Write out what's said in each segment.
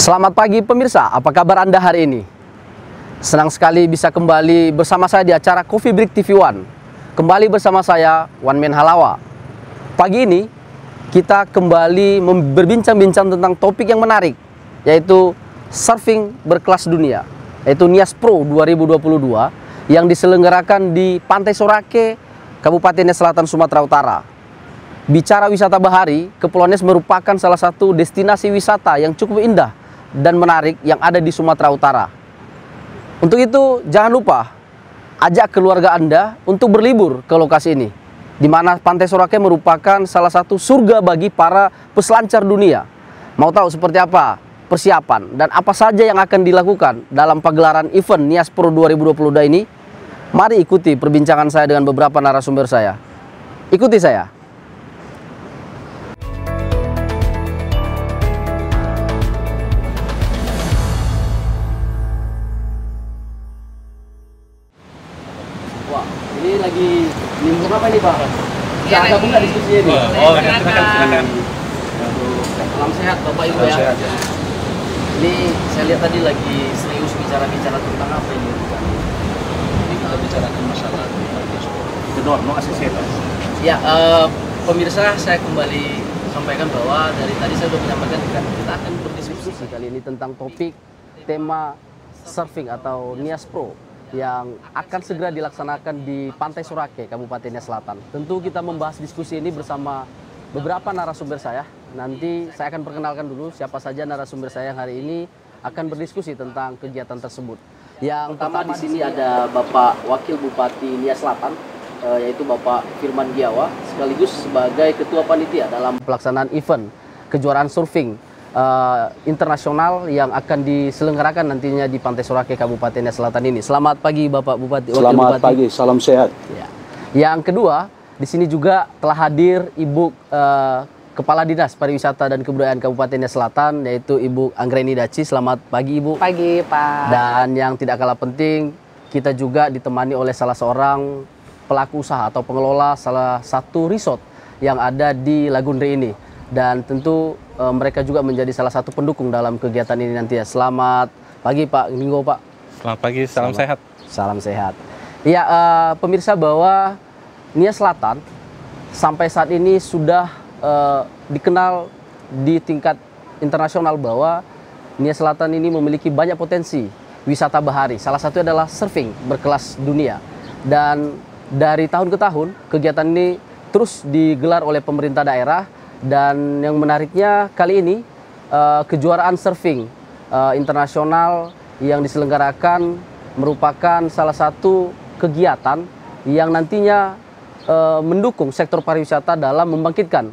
Selamat pagi pemirsa, apa kabar Anda hari ini? Senang sekali bisa kembali bersama saya di acara Coffee Break TV One. Kembali bersama saya, One Man Halawa. Pagi ini, kita kembali berbincang-bincang tentang topik yang menarik, yaitu surfing berkelas dunia, yaitu Nias Pro 2022 yang diselenggarakan di Pantai Sorake, Kabupaten Nias Selatan, Sumatera Utara. Bicara wisata bahari, Kepulauan Nias merupakan salah satu destinasi wisata yang cukup indah dan menarik yang ada di Sumatera Utara. Untuk itu, jangan lupa ajak keluarga Anda untuk berlibur ke lokasi ini, di mana Pantai Sorake merupakan salah satu surga bagi para peselancar dunia. Mau tahu seperti apa persiapan dan apa saja yang akan dilakukan dalam pagelaran event Nias Pro 2022 ini? Mari ikuti perbincangan saya dengan beberapa narasumber saya. Ikuti saya. Ini lagi nimbrung apa ini, Pak? Bisa gabung nggak diskusinya ini? Silakan. Salam sehat Bapak Ibu ya. Sehat, ya. Ini saya lihat tadi lagi serius bicara-bicara tentang apa ini? Ini kita bicarakan masalah gedor, no asesitas. Ya, pemirsa, saya kembali sampaikan bahwa dari tadi saya sudah menyampaikan kita akan berdiskusi kali ini tentang topik tema surfing atau Nias Pro yang akan segera dilaksanakan di Pantai Sorake, Kabupaten Nias Selatan. Tentu kita membahas diskusi ini bersama beberapa narasumber saya. Nanti saya akan perkenalkan dulu siapa saja narasumber saya yang hari ini akan berdiskusi tentang kegiatan tersebut. Yang pertama di sini ada Bapak Wakil Bupati Nias Selatan, yaitu Bapak Firman Giawa, sekaligus sebagai Ketua Panitia dalam pelaksanaan event kejuaraan surfing internasional yang akan diselenggarakan nantinya di Pantai Sorake, Kabupaten Nias Selatan ini. Selamat pagi Bapak Bupati. Selamat pagi, salam sehat. Ya. Yang kedua, di sini juga telah hadir Ibu Kepala Dinas Pariwisata dan Kebudayaan Kabupaten Nias Selatan, yaitu Ibu Anggreni Daci. Selamat pagi Ibu. Pagi Pak. Dan yang tidak kalah penting, kita juga ditemani oleh salah seorang pelaku usaha atau pengelola salah satu resort yang ada di Lagundre ini. Dan tentu mereka juga menjadi salah satu pendukung dalam kegiatan ini nanti ya. Selamat pagi Pak Minggo Pak. Selamat pagi, salam sehat. Salam sehat. Ya, pemirsa, bahwa Nias Selatan sampai saat ini sudah dikenal di tingkat internasional bahwa Nias Selatan ini memiliki banyak potensi wisata bahari. Salah satunya adalah surfing berkelas dunia. Dan dari tahun ke tahun kegiatan ini terus digelar oleh pemerintah daerah. Dan yang menariknya kali ini kejuaraan surfing internasional yang diselenggarakan merupakan salah satu kegiatan yang nantinya mendukung sektor pariwisata dalam membangkitkan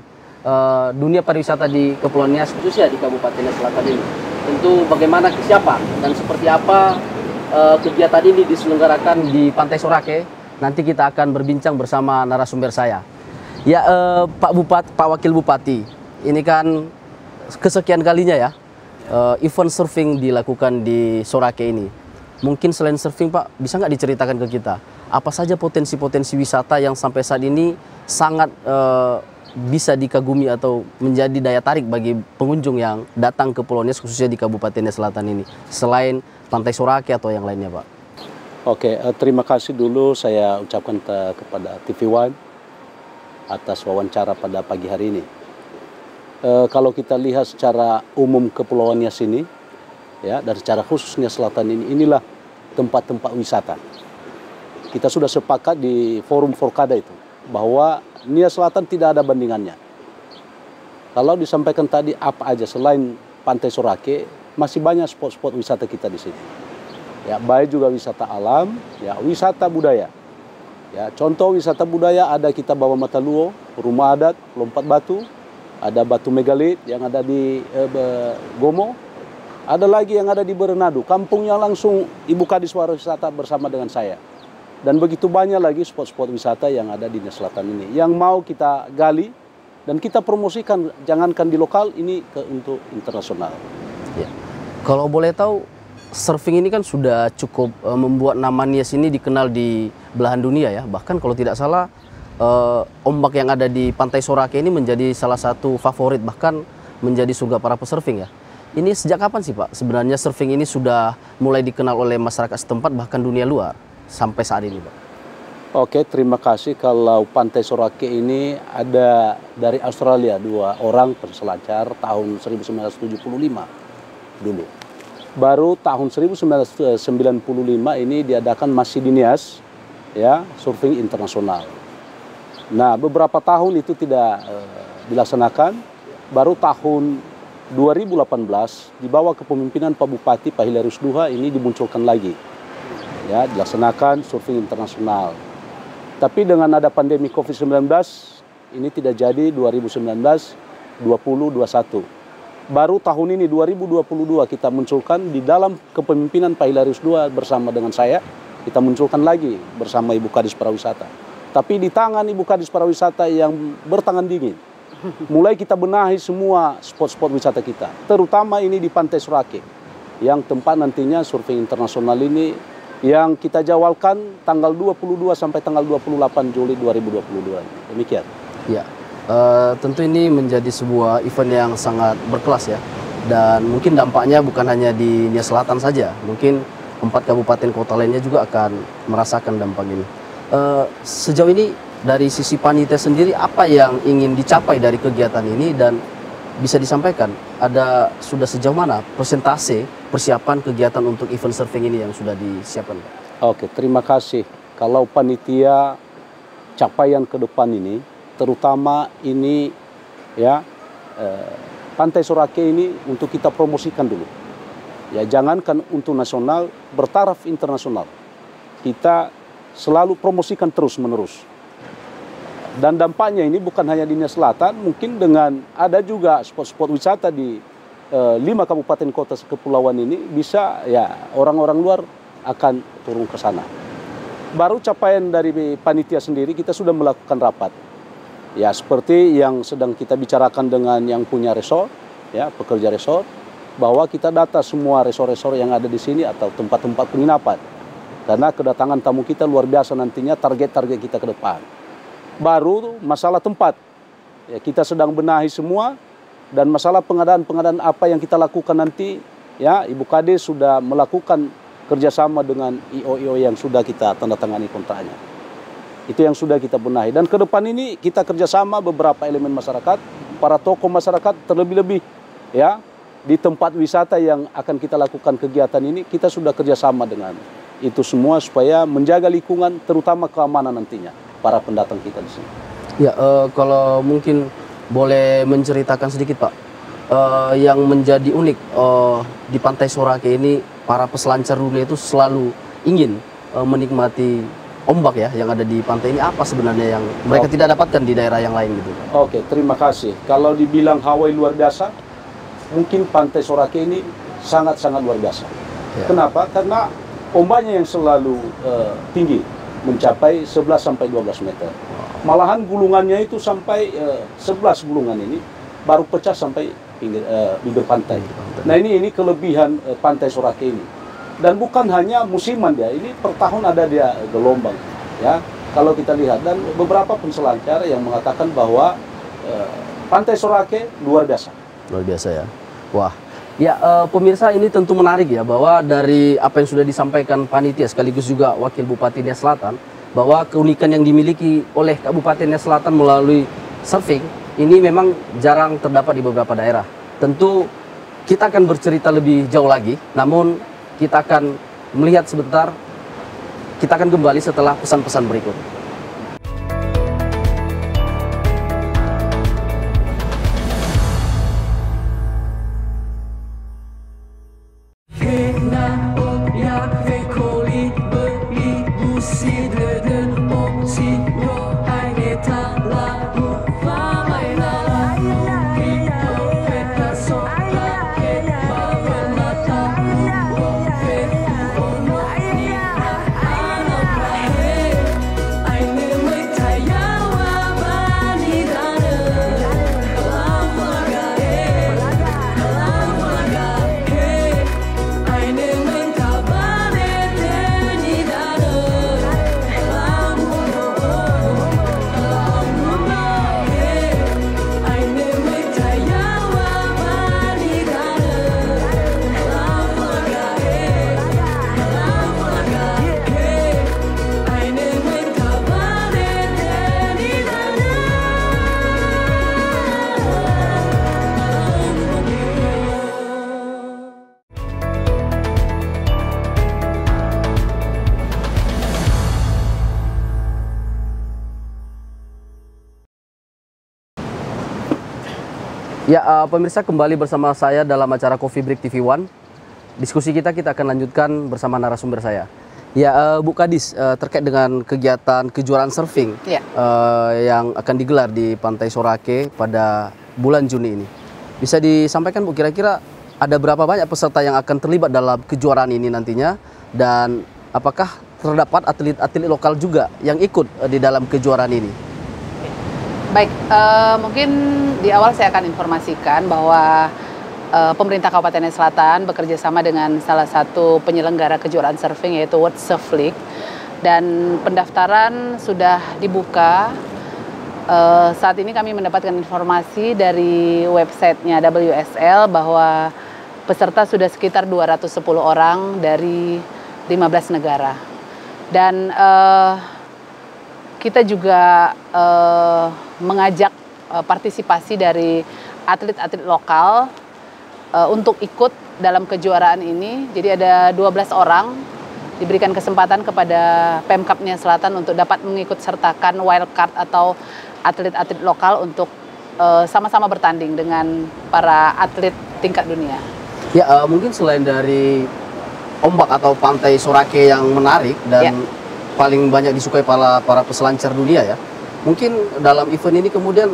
dunia pariwisata di Kepulauan Nias, khususnya di Kabupaten Nias Selatan ini. Tentu bagaimana kesiapan dan seperti apa kegiatan ini diselenggarakan di Pantai Sorake, nanti kita akan berbincang bersama narasumber saya. Ya, Pak Wakil Bupati, ini kan kesekian kalinya ya event surfing dilakukan di Sorake ini. Mungkin selain surfing Pak, bisa nggak diceritakan ke kita apa saja potensi-potensi wisata yang sampai saat ini sangat bisa dikagumi atau menjadi daya tarik bagi pengunjung yang datang ke Pulau Nias, khususnya di Kabupaten Nias Selatan ini, selain Pantai Sorake atau yang lainnya Pak? Oke, terima kasih dulu saya ucapkan kepada TV One atas wawancara pada pagi hari ini. Kalau kita lihat secara umum Kepulauan Nias ini, ya, dan secara khusus Nias Selatan ini, inilah tempat-tempat wisata. Kita sudah sepakat di forum Forkada itu bahwa Nias Selatan tidak ada bandingannya. Kalau disampaikan tadi apa aja selain Pantai Sorake, masih banyak spot-spot wisata kita di sini. Ya, baik juga wisata alam, ya, wisata budaya. Ya, contoh wisata budaya ada kita bawa Mataluo, rumah adat, lompat batu, ada batu megalit yang ada di Gomo, ada lagi yang ada di Berenadu, kampung yang langsung Ibu Kadis Pariwisata bersama dengan saya. Dan begitu banyak lagi spot-spot wisata yang ada di Nias Selatan ini, yang mau kita gali dan kita promosikan, jangankan di lokal, ini untuk internasional. Ya. Kalau boleh tahu, surfing ini kan sudah cukup membuat nama Nias ini dikenal di belahan dunia ya. Bahkan kalau tidak salah ombak yang ada di Pantai Sorake ini menjadi salah satu favorit, bahkan menjadi surga para pesurfing ya. Ini sejak kapan sih Pak? Sebenarnya surfing ini sudah mulai dikenal oleh masyarakat setempat bahkan dunia luar sampai saat ini Pak. Oke, terima kasih. Kalau Pantai Sorake ini ada dari Australia 2 orang peselancar tahun 1975 dulu. Baru tahun 1995 ini diadakan masih di Nias, ya, surfing internasional. Nah, beberapa tahun itu tidak dilaksanakan. Baru tahun 2018 di bawah kepemimpinan Pak Bupati Pak Hilarius Duha ini dimunculkan lagi, ya, dilaksanakan surfing internasional. Tapi dengan ada pandemi COVID-19 ini tidak jadi 2019, 20, 21. Baru tahun ini 2022 kita munculkan di dalam kepemimpinan Pak Hilarius Duha bersama dengan saya, kita munculkan lagi bersama Ibu Kadis Pariwisata. Tapi di tangan Ibu Kadis Pariwisata yang bertangan dingin, mulai kita benahi semua spot-spot wisata kita, terutama ini di Pantai Sorake, yang tempat nantinya surfing internasional ini yang kita jawalkan tanggal 22 sampai tanggal 28 Juli 2022. Demikian. Ya, tentu ini menjadi sebuah event yang sangat berkelas ya, dan mungkin dampaknya bukan hanya di Nias Selatan saja, mungkin 4 kabupaten kota lainnya juga akan merasakan dampak ini. Sejauh ini dari sisi panitia sendiri apa yang ingin dicapai dari kegiatan ini dan bisa disampaikan sudah sejauh mana persentase persiapan kegiatan untuk event surfing ini yang sudah disiapkan? Oke, terima kasih. Kalau panitia capaian ke depan ini, terutama ini ya Pantai Sorake ini untuk kita promosikan dulu. Ya, jangankan untuk nasional, bertaraf internasional. Kita selalu promosikan terus-menerus. Dan dampaknya ini bukan hanya di Nias Selatan, mungkin dengan ada juga spot-spot wisata di 5 kabupaten kota kepulauan ini, bisa ya orang-orang luar akan turun ke sana. Baru capaian dari panitia sendiri, kita sudah melakukan rapat. Ya, seperti yang sedang kita bicarakan dengan yang punya resort, ya, pekerja resort, bahwa kita data semua resort-resort yang ada di sini atau tempat-tempat penginapan. Karena kedatangan tamu kita luar biasa nantinya, target-target kita ke depan. Baru masalah tempat, ya, kita sedang benahi semua, dan masalah pengadaan apa yang kita lakukan nanti, ya, Ibu Kades sudah melakukan kerjasama dengan IO yang sudah kita tanda tangani kontraknya. Itu yang sudah kita benahi, dan ke depan ini kita kerjasama beberapa elemen masyarakat, para tokoh masyarakat, terlebih-lebih ya di tempat wisata yang akan kita lakukan kegiatan ini, kita sudah kerjasama dengan itu semua supaya menjaga lingkungan, terutama keamanan nantinya para pendatang kita di sini. Ya, kalau mungkin boleh menceritakan sedikit Pak, yang menjadi unik di Pantai Sorake ini, para peselancar dunia itu selalu ingin menikmati ombak ya yang ada di pantai ini. Apa sebenarnya yang mereka tidak dapatkan di daerah yang lain gitu? Oke, terima kasih. Kalau dibilang Hawaii luar biasa, mungkin Pantai Sorake ini sangat-sangat luar biasa. Ya. Kenapa? Karena ombaknya yang selalu tinggi, mencapai 11 sampai 12 meter. Malahan gulungannya itu sampai 11 gulungan ini baru pecah sampai bibir pantai. Nah, ini kelebihan Pantai Sorake ini. Dan bukan hanya musiman dia, ini per tahun ada dia gelombang. Ya, kalau kita lihat, dan beberapa penselancar yang mengatakan bahwa Pantai Sorake luar biasa. Luar biasa ya. Wah. Ya, pemirsa, ini tentu menarik ya, bahwa dari apa yang sudah disampaikan panitia sekaligus juga Wakil Bupati Nias Selatan, bahwa keunikan yang dimiliki oleh Kabupaten Nias Selatan melalui surfing ini memang jarang terdapat di beberapa daerah. Tentu kita akan bercerita lebih jauh lagi, namun kita akan melihat sebentar, kita akan kembali setelah pesan-pesan berikut. Ya, pemirsa, kembali bersama saya dalam acara Coffee Break TV One. Diskusi kita akan lanjutkan bersama narasumber saya. Ya, Bu Kadis, terkait dengan kegiatan kejuaraan surfing Ya. yang akan digelar di Pantai Sorake pada bulan Juni ini. Bisa disampaikan, Bu, kira-kira ada berapa banyak peserta yang akan terlibat dalam kejuaraan ini nantinya? Dan apakah terdapat atlet-atlet lokal juga yang ikut di dalam kejuaraan ini? Baik, mungkin di awal saya akan informasikan bahwa pemerintah Kabupaten Selatan bekerja sama dengan salah satu penyelenggara kejuaraan surfing yaitu World Surf League, dan pendaftaran sudah dibuka. Saat ini kami mendapatkan informasi dari websitenya WSL bahwa peserta sudah sekitar 210 orang dari 15 negara. Dan kita juga mengajak partisipasi dari atlet-atlet lokal untuk ikut dalam kejuaraan ini. Jadi ada 12 orang diberikan kesempatan kepada Pemkab Nia Selatan untuk dapat mengikut sertakan wildcard atau atlet-atlet lokal untuk sama-sama bertanding dengan para atlet tingkat dunia. Ya, mungkin selain dari ombak atau pantai Sorake yang menarik dan paling banyak disukai para peselancar dunia ya, mungkin dalam event ini kemudian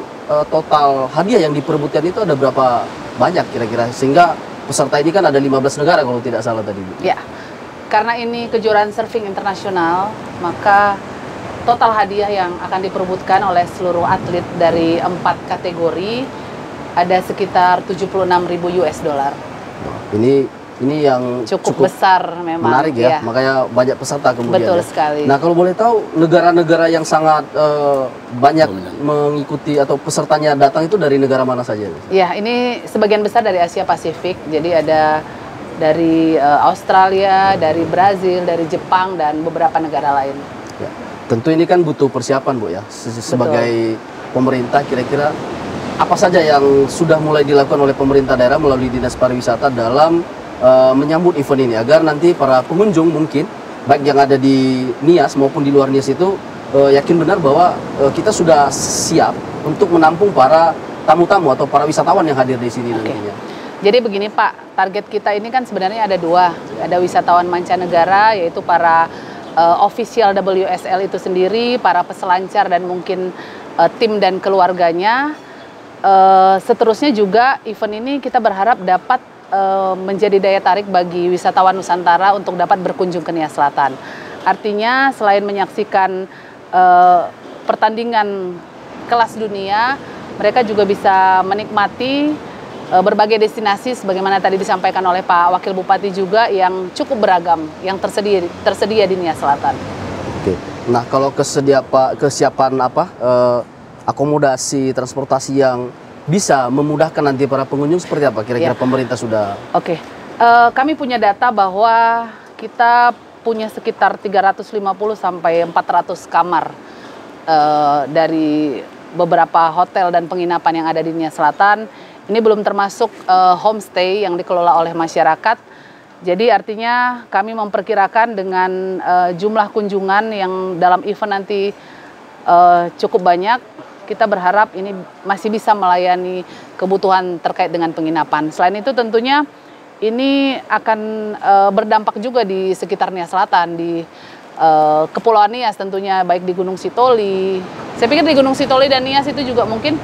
total hadiah yang diperebutkan itu ada berapa banyak kira-kira, sehingga peserta ini kan ada 15 negara kalau tidak salah tadi, Bu. Ya, karena ini kejuaraan surfing internasional, maka total hadiah yang akan diperebutkan oleh seluruh atlet dari 4 kategori ada sekitar 76.000 US dollar. Ini yang cukup besar memang. Menarik ya, makanya banyak peserta kemudian. Betul ya. sekali. Nah, kalau boleh tahu negara-negara yang sangat banyak mengikuti atau pesertanya datang itu dari negara mana saja? Ya, ini sebagian besar dari Asia Pasifik. Jadi ada dari Australia, dari Brazil, dari Jepang, dan beberapa negara lain. Ya. Tentu ini kan butuh persiapan, Bu ya. Sebagai pemerintah, kira-kira apa saja yang sudah mulai dilakukan oleh pemerintah daerah melalui Dinas Pariwisata dalam menyambut event ini, agar nanti para pengunjung mungkin baik yang ada di Nias maupun di luar Nias itu yakin benar bahwa kita sudah siap untuk menampung para tamu-tamu atau para wisatawan yang hadir di sini nantinya. Jadi begini Pak, target kita ini kan sebenarnya ada dua. Ada wisatawan mancanegara, yaitu para official WSL itu sendiri, para peselancar dan mungkin tim dan keluarganya. Seterusnya juga event ini kita berharap dapat menjadi daya tarik bagi wisatawan Nusantara untuk dapat berkunjung ke Nia Selatan. Artinya selain menyaksikan pertandingan kelas dunia, mereka juga bisa menikmati berbagai destinasi sebagaimana tadi disampaikan oleh Pak Wakil Bupati juga, yang cukup beragam yang tersedia di Nia Selatan. Oke. Nah, kalau kesiapan akomodasi transportasi yang bisa memudahkan nanti para pengunjung seperti apa kira-kira pemerintah sudah? Oke. Kami punya data bahwa kita punya sekitar 350 sampai 400 kamar dari beberapa hotel dan penginapan yang ada di Nia Selatan. Ini belum termasuk homestay yang dikelola oleh masyarakat. Jadi artinya kami memperkirakan dengan jumlah kunjungan yang dalam event nanti cukup banyak, kita berharap ini masih bisa melayani kebutuhan terkait dengan penginapan. Selain itu tentunya ini akan berdampak juga di sekitar Nia Selatan, di Kepulauan Nias tentunya, baik di Gunung Sitoli. Saya pikir di Gunung Sitoli dan Nias itu juga mungkin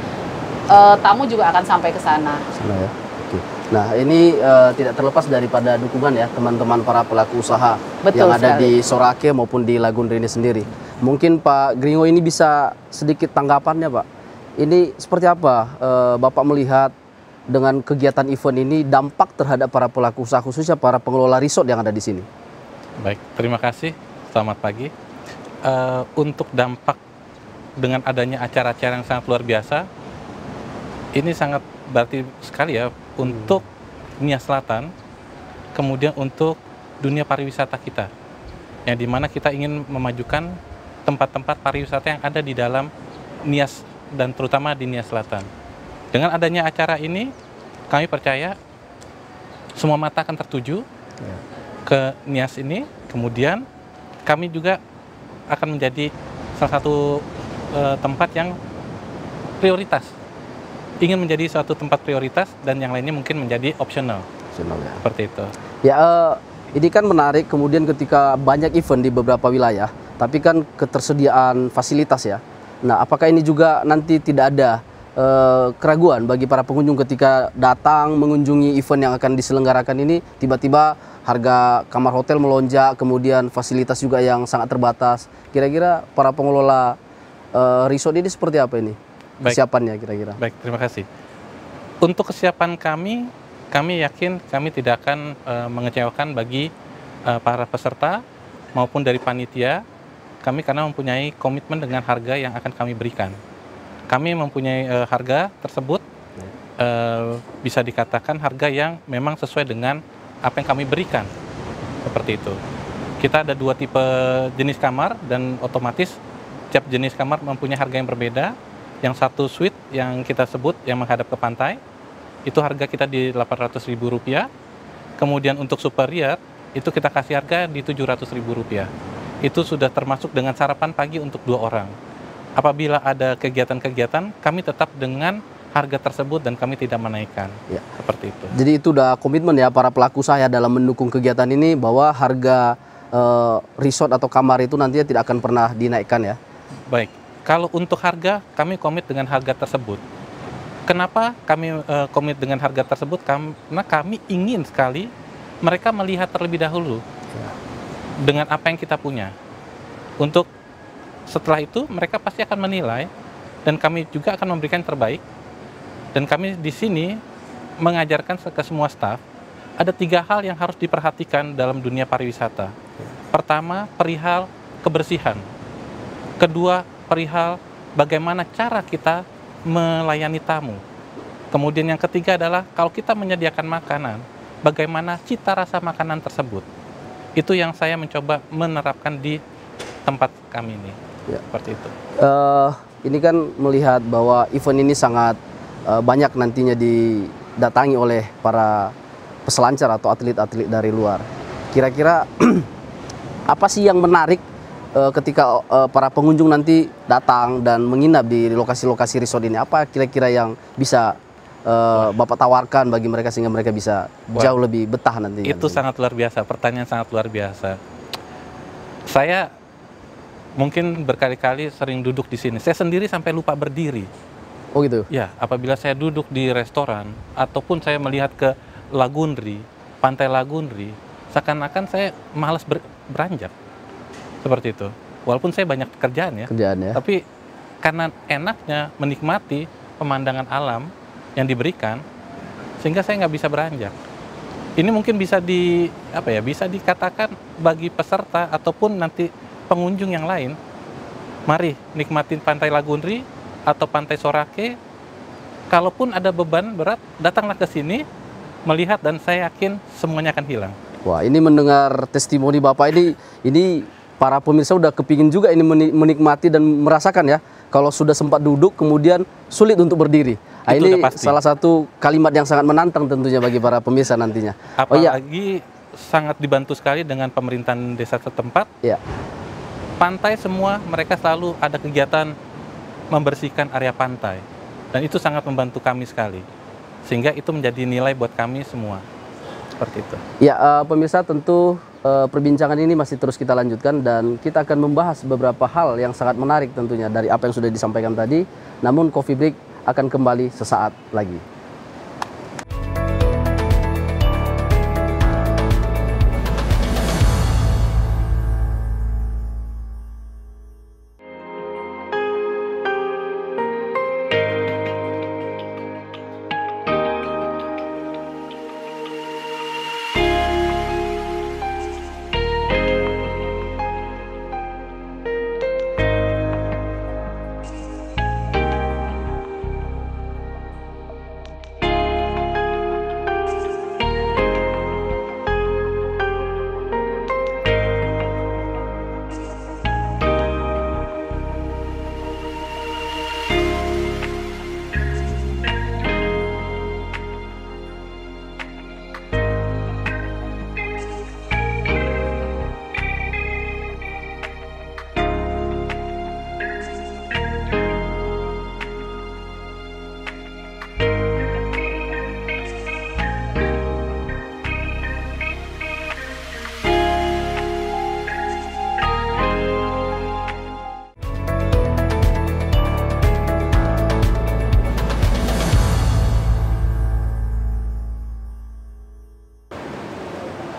tamu juga akan sampai ke sana. Ya. Oke. Nah, ini tidak terlepas daripada dukungan ya teman-teman para pelaku usaha yang ada di Sorake maupun di Lagundra ini sendiri. Mungkin Pak Gringo ini bisa sedikit tanggapannya, Pak. Ini seperti apa Bapak melihat dengan kegiatan event ini dampak terhadap para pelaku usaha, khususnya para pengelola resort yang ada di sini? Baik, terima kasih. Selamat pagi. Untuk dampak dengan adanya acara-acara yang sangat luar biasa, ini sangat berarti sekali ya untuk Nia Selatan, kemudian untuk dunia pariwisata kita, yang dimana kita ingin memajukan tempat-tempat pariwisata yang ada di dalam Nias dan terutama di Nia Selatan. Dengan adanya acara ini, kami percaya semua mata akan tertuju ke Nias ini. Kemudian kami juga akan menjadi salah satu tempat yang prioritas ingin menjadi suatu tempat prioritas dan yang lainnya mungkin menjadi optional. Seperti itu. Ya, ini kan menarik kemudian ketika banyak event di beberapa wilayah, tapi kan ketersediaan fasilitas ya. Nah, apakah ini juga nanti tidak ada keraguan bagi para pengunjung ketika datang mengunjungi event yang akan diselenggarakan ini, tiba-tiba harga kamar hotel melonjak, kemudian fasilitas juga yang sangat terbatas. Kira-kira para pengelola resort ini seperti apa ini? Kesiapannya kira-kira? Baik, terima kasih. Untuk kesiapan kami yakin kami tidak akan mengecewakan bagi para peserta maupun dari panitia. Kami karena mempunyai komitmen dengan harga yang akan kami berikan. Kami mempunyai harga tersebut bisa dikatakan harga yang memang sesuai dengan apa yang kami berikan. Seperti itu. Kita ada 2 tipe jenis kamar dan otomatis setiap jenis kamar mempunyai harga yang berbeda. Yang satu suite yang kita sebut yang menghadap ke pantai, itu harga kita di Rp800.000. Kemudian untuk superior, itu kita kasih harga di Rp700.000. Itu sudah termasuk dengan sarapan pagi untuk 2 orang. Apabila ada kegiatan-kegiatan, kami tetap dengan harga tersebut dan kami tidak menaikkan. Ya. Seperti itu. Jadi itu udah komitmen ya para pelaku usaha dalam mendukung kegiatan ini bahwa harga resort atau kamar itu nantinya tidak akan pernah dinaikkan ya. Baik. Kalau untuk harga, kami komit dengan harga tersebut. Kenapa kami komit dengan harga tersebut? Karena kami ingin sekali mereka melihat terlebih dahulu dengan apa yang kita punya. Untuk setelah itu mereka pasti akan menilai dan kami juga akan memberikan yang terbaik. Dan kami di sini mengajarkan ke semua staf ada 3 hal yang harus diperhatikan dalam dunia pariwisata. Pertama, perihal kebersihan. Kedua, perihal bagaimana cara kita melayani tamu. Kemudian yang ketiga adalah kalau kita menyediakan makanan, bagaimana cita rasa makanan tersebut. Itu yang saya mencoba menerapkan di tempat kami ini. Ya. Seperti itu. Ini kan melihat bahwa event ini sangat banyak nantinya didatangi oleh para peselancar atau atlet-atlet dari luar. Kira-kira apa sih yang menarik ketika para pengunjung nanti datang dan menginap di lokasi-lokasi resort ini? Apa kira-kira yang bisa Bapak tawarkan bagi mereka sehingga mereka bisa jauh lebih betah nantinya? Itu sangat luar biasa, pertanyaan sangat luar biasa. Saya mungkin berkali-kali sering duduk di sini. Saya sendiri sampai lupa berdiri. Oh gitu? Ya, apabila saya duduk di restoran ataupun saya melihat ke Lagundri, pantai Lagundri, seakan-akan saya malas beranjak. Seperti itu. Walaupun saya banyak pekerjaan ya. Tapi karena enaknya menikmati pemandangan alam yang diberikan, sehingga saya nggak bisa beranjak. Ini mungkin bisa bisa dikatakan bagi peserta ataupun nanti pengunjung yang lain, mari nikmatin pantai Lagundri atau pantai Sorake. Kalaupun ada beban berat, datanglah ke sini melihat dan saya yakin semuanya akan hilang. Wah, ini mendengar testimoni Bapak ini para pemirsa udah kepingin juga ini menikmati dan merasakan ya. Kalau sudah sempat duduk kemudian sulit untuk berdiri. Nah, ini salah satu kalimat yang sangat menantang tentunya bagi para pemirsa nantinya. Apalagi sangat dibantu sekali dengan pemerintahan desa setempat. Ya. Pantai semua mereka selalu ada kegiatan membersihkan area pantai. Dan itu sangat membantu kami sekali. Sehingga itu menjadi nilai buat kami semua. Seperti itu. Ya, pemirsa tentu perbincangan ini masih terus kita lanjutkan dan kita akan membahas beberapa hal yang sangat menarik tentunya dari apa yang sudah disampaikan tadi. Namun Coffee Break akan kembali sesaat lagi.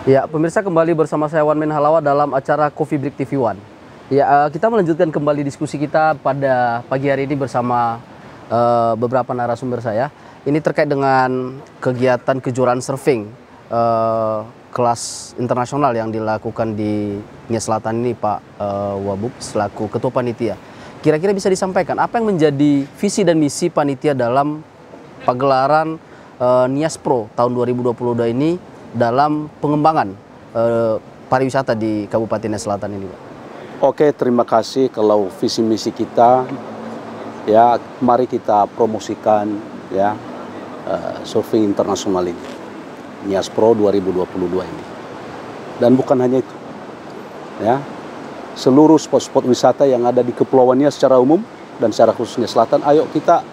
Ya, pemirsa, kembali bersama saya Wan Min Halawa dalam acara Coffee Break TV One. Ya, kita melanjutkan kembali diskusi kita pada pagi hari ini bersama beberapa narasumber saya. Ini terkait dengan kegiatan kejuaraan surfing kelas internasional yang dilakukan di Nias Selatan ini, Pak Wabub selaku Ketua Panitia. Kira-kira bisa disampaikan apa yang menjadi visi dan misi panitia dalam pagelaran Nias Pro tahun 2022 ini dalam pengembangan pariwisata di Kabupaten Nias Selatan ini, Pak? Oke, terima kasih. Kalau visi misi kita, ya mari kita promosikan ya surfing internasional ini, Nias Pro 2022 ini. Dan bukan hanya itu, ya seluruh spot-spot wisata yang ada di Kepulauan Nias secara umum dan secara khusus Nias Selatan, ayo kita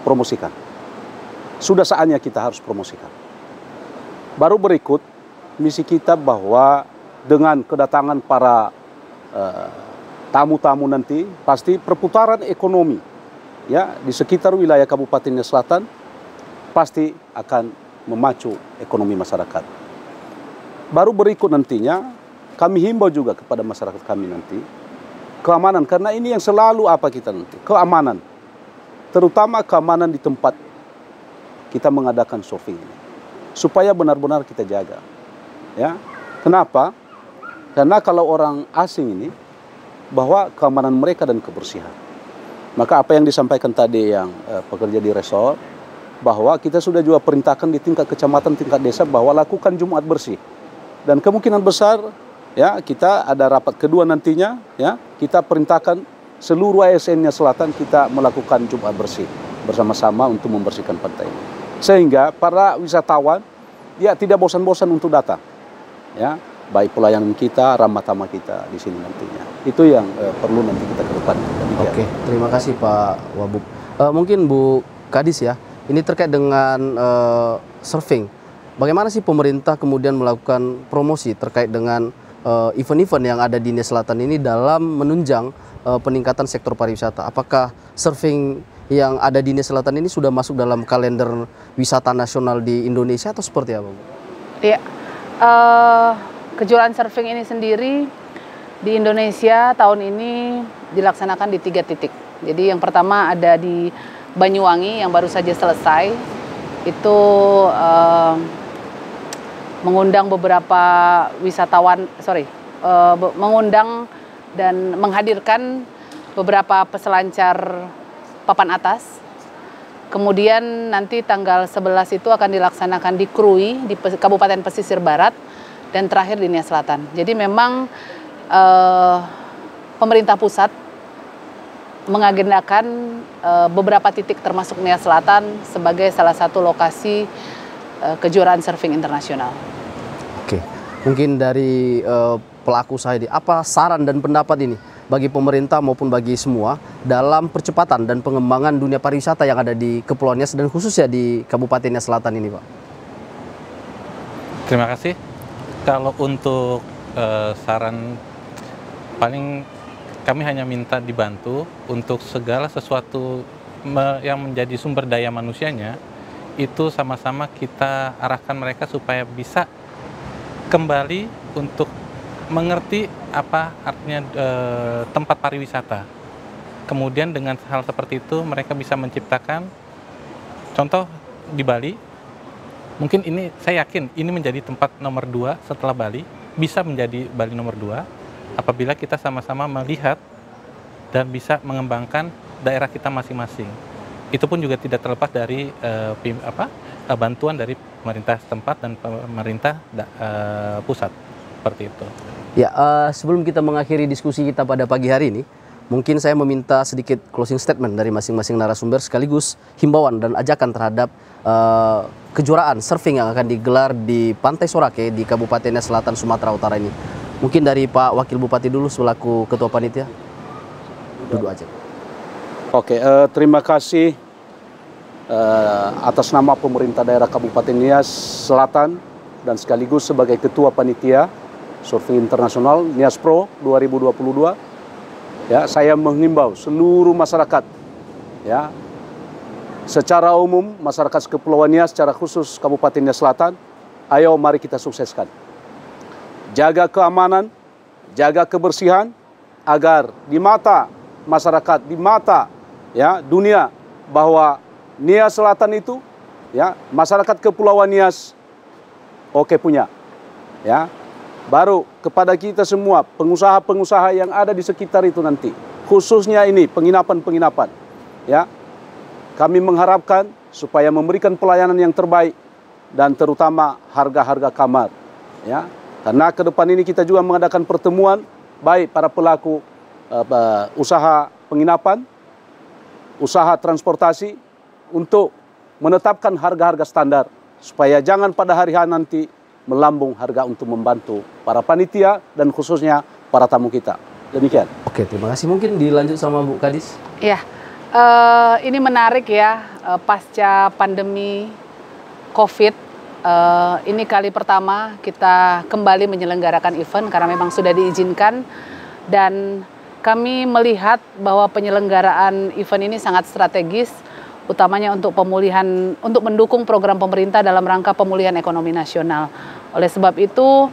promosikan. Sudah saatnya kita harus promosikan. Baru berikut misi kita bahwa dengan kedatangan para tamu-tamu nanti pasti perputaran ekonomi ya di sekitar wilayah Kabupaten Nias Selatan pasti akan memacu ekonomi masyarakat. Baru berikut nantinya kami himbau juga kepada masyarakat kami nanti keamanan, karena ini yang selalu apa kita nanti, keamanan, terutama keamanan di tempat kita mengadakan surfing ini, supaya benar-benar kita jaga. Ya, kenapa? Karena kalau orang asing ini, bahwa keamanan mereka dan kebersihan. Maka apa yang disampaikan tadi yang pekerja di resort, bahwa kita sudah juga perintahkan di tingkat kecamatan, tingkat desa, bahwa lakukan Jumat bersih. Dan kemungkinan besar, ya kita ada rapat kedua nantinya, ya kita perintahkan seluruh ASN Nias Selatan kita melakukan Jumat bersih bersama-sama untuk membersihkan pantai ini. Sehingga para wisatawan dia tidak bosan-bosan untuk datang, ya baik pelayanan kita, ramah tamah kita di sini nantinya. Itu yang perlu nanti kita ke depan. Oke, terima kasih Pak Wabub. Mungkin Bu Kadis ya, ini terkait dengan surfing. Bagaimana sih pemerintah kemudian melakukan promosi terkait dengan event-event yang ada di Nias Selatan ini dalam menunjang peningkatan sektor pariwisata? Apakah surfing yang ada di Nias Selatan ini sudah masuk dalam kalender wisata nasional di Indonesia atau seperti apa, Bu? Iya, kejuaraan surfing ini sendiri di Indonesia tahun ini dilaksanakan di 3 titik. Jadi yang pertama ada di Banyuwangi yang baru saja selesai, itu mengundang beberapa wisatawan, mengundang dan menghadirkan beberapa peselancar papan atas. Kemudian nanti tanggal 11 itu akan dilaksanakan di Krui, di Kabupaten Pesisir Barat, dan terakhir di Nias Selatan. Jadi memang pemerintah pusat mengagendakan beberapa titik termasuk Nias Selatan sebagai salah satu lokasi kejuaraan surfing internasional. Oke, mungkin dari pelaku usaha ini, apa saran dan pendapat ini bagi pemerintah maupun bagi semua dalam percepatan dan pengembangan dunia pariwisata yang ada di Kepulauan Nias dan khususnya di Kabupaten Nias Selatan ini, Pak? Terima kasih. Kalau untuk saran, paling kami hanya minta dibantu untuk segala sesuatu yang menjadi sumber daya manusianya, itu sama-sama kita arahkan mereka supaya bisa kembali untuk mengerti apa artinya tempat pariwisata. Kemudian dengan hal seperti itu mereka bisa menciptakan, contoh di Bali, mungkin ini saya yakin ini menjadi tempat nomor 2 setelah Bali, bisa menjadi Bali nomor 2 apabila kita sama-sama melihat dan bisa mengembangkan daerah kita masing-masing. Itu pun juga tidak terlepas dari bantuan dari pemerintah setempat dan pemerintah pusat, seperti itu. Ya, sebelum kita mengakhiri diskusi kita pada pagi hari ini, mungkin saya meminta sedikit closing statement dari masing-masing narasumber sekaligus himbauan dan ajakan terhadap kejuaraan surfing yang akan digelar di Pantai Sorake di Kabupaten Nias Selatan, Sumatera Utara ini. Mungkin dari Pak Wakil Bupati dulu selaku Ketua Panitia. Duduk aja. Oke, terima kasih atas nama pemerintah daerah Kabupaten Nias Selatan dan sekaligus sebagai Ketua Panitia Surfing Internasional Nias Pro 2022. Ya, saya menghimbau seluruh masyarakat, ya, secara umum masyarakat Kepulauan Nias, secara khusus Kabupaten Nias Selatan, ayo mari kita sukseskan. jaga keamanan, jaga kebersihan, agar di mata masyarakat, di mata ya dunia bahwa Nias Selatan itu ya masyarakat Kepulauan Nias oke punya ya. Baru kepada kita semua pengusaha-pengusaha yang ada di sekitar itu nanti, khususnya ini penginapan-penginapan ya, kami mengharapkan supaya memberikan pelayanan yang terbaik dan terutama harga-harga kamar ya, karena ke depan ini kita juga mengadakan pertemuan baik para pelaku usaha penginapan, usaha transportasi untuk menetapkan harga-harga standar supaya jangan pada hari H nanti melambung harga untuk membantu para panitia dan khususnya para tamu kita. Demikian. Oke, terima kasih. Mungkin dilanjut sama Bu Kadis. Ya, ini menarik ya, pasca pandemi COVID, ini kali pertama kita kembali menyelenggarakan event karena memang sudah diizinkan, dan kami melihat bahwa penyelenggaraan event ini sangat strategis, utamanya untuk pemulihan, untuk mendukung program pemerintah dalam rangka pemulihan ekonomi nasional. Oleh sebab itu,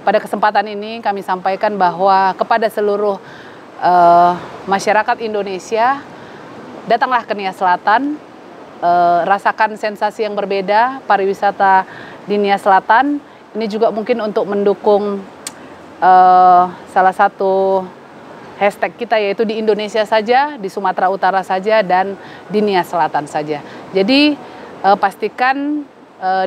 pada kesempatan ini kami sampaikan bahwa kepada seluruh masyarakat Indonesia, datanglah ke Nias Selatan, rasakan sensasi yang berbeda pariwisata di Nias Selatan. Ini juga mungkin untuk mendukung salah satu hashtag kita, yaitu di Indonesia saja, di Sumatera Utara saja, dan di Nias Selatan saja. Jadi pastikan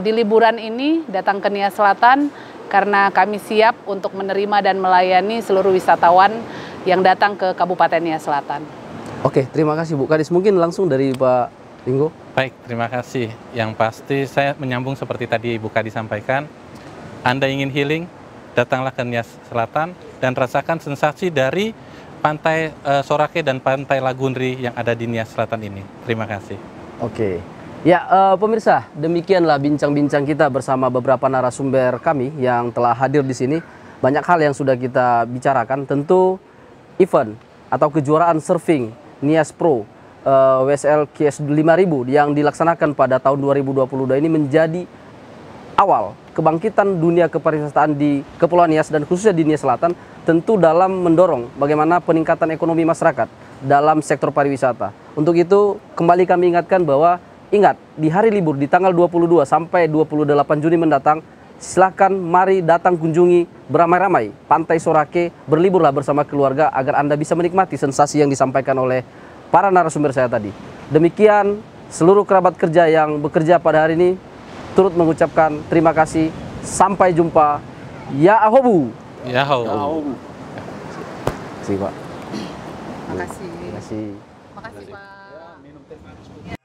di liburan ini datang ke Nias Selatan karena kami siap untuk menerima dan melayani seluruh wisatawan yang datang ke Kabupaten Nias Selatan. Oke, terima kasih Bu Kadis. Mungkin langsung dari Pak Ringo. Baik, terima kasih. Yang pasti saya menyambung seperti tadi Ibu Kadis sampaikan, Anda ingin healing, datanglah ke Nias Selatan dan rasakan sensasi dari Pantai Sorake dan Pantai Lagunri yang ada di Nias Selatan ini. Terima kasih. Oke. Ya, pemirsa, demikianlah bincang-bincang kita bersama beberapa narasumber kami yang telah hadir di sini. Banyak hal yang sudah kita bicarakan. Tentu event atau kejuaraan surfing Nias Pro WSL KS 5000 yang dilaksanakan pada tahun 2022 ini menjadi awal kebangkitan dunia kepariwisataan di Kepulauan Nias dan khususnya di Nias Selatan, tentu dalam mendorong bagaimana peningkatan ekonomi masyarakat dalam sektor pariwisata. Untuk itu kembali kami ingatkan bahwa ingat, di hari libur di tanggal 22 sampai 28 Juni mendatang, silakan mari datang kunjungi beramai-ramai Pantai Sorake, berliburlah bersama keluarga agar Anda bisa menikmati sensasi yang disampaikan oleh para narasumber saya tadi. Demikian seluruh kerabat kerja yang bekerja pada hari ini turut mengucapkan terima kasih. Sampai jumpa. Ya ahobu. Ya ahobu. Terima kasih Pak. Terima kasih. Terima kasih. Terima kasih Pak.